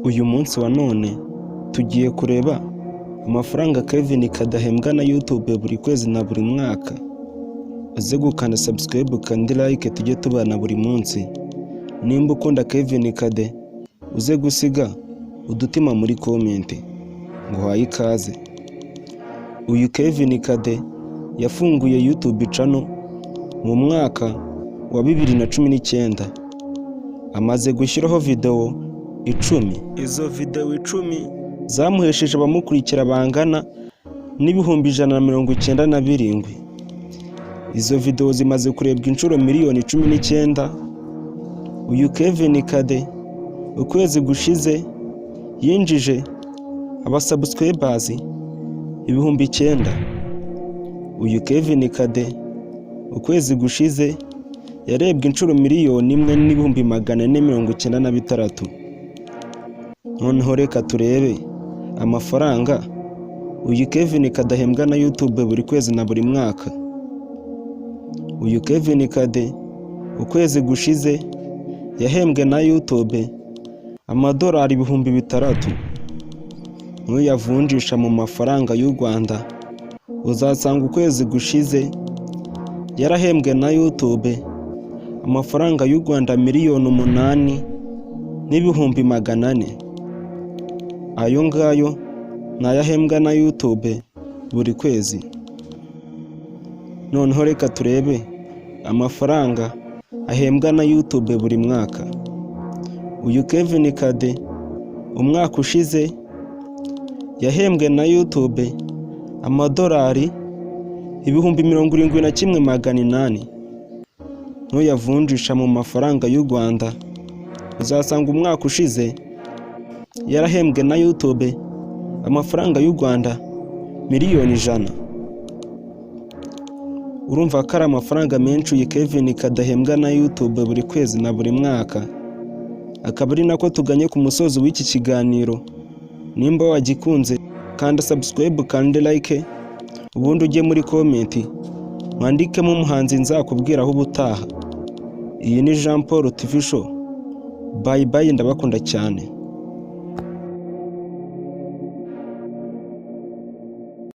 Uyu munsi wa none tugiye kureba amafaranga Kevin kadahembwa na YouTube buri kwezi na buri mwaka. Uze gukanda subscribe kandi like tujye tubana buri munsi. Nimba ukunda Kevin Kade uze gusiga udutima muri comment ngo haye ikaze. Uyu Kevin Kade yafunguye YouTube channel mu mwaka wa 2019. Amaze gushyiraho video 10. Izo video 10 zamuhesheje abamukurikira bangana n'ibihumbi 197. Izo video zimaze kurebwa inshuro miliyoni 19. Uyu Kevin Kade ukwezi gushize yinjije abasubscribers ibihumbi 9. Uyu Kevin Kade ukwezi gushize yarebwe inshuro miliyoni 1 n'ibihumbi 496. Noneho reka turebe amafaranga uyu Kevin kadahembwa na YouTube buri kwezi na buri mwaka. Uyu Kevin Kade ukwezi gushize yahembwe na YouTube amadolari ibihumbi 6. Nuyavunjisha mu mafaranga y'u Rwanda uzasanga ukwezi gushize yarahembwe na YouTube amafaranga y'u Rwanda miliyoni 8 n'ibihumbi 400. Ayo ngayo nayahembwa na YouTube buri kwezi. Noneho reka turebe amafaranga ahembwa na YouTube buri mwaka. Uyu Kevin Kade umwaka ushize yahembwe na YouTube amadolari ibihumbi 71,800. Nuyavunjisha mu mafaranga y'u Rwanda uzasanga umwaka ushize yarahembwe na YouTube amafaranga y'u Rwanda miliyoni 100. Urumva ko ari amafaranga menshi uyu Kevin kadahembwa na YouTube buri kwezi na buri mwaka. Akaba ari nako tuganye ku musozo w'iki kiganiro. Nimba wagikunze kanda subscribe kandi like, ubundi ujye muri comment mwandikemo umuhanzi nzakubwiraho ubutaha. Iyi ni Jean Paul TV Show. Bye bye, ndabakunda cyane.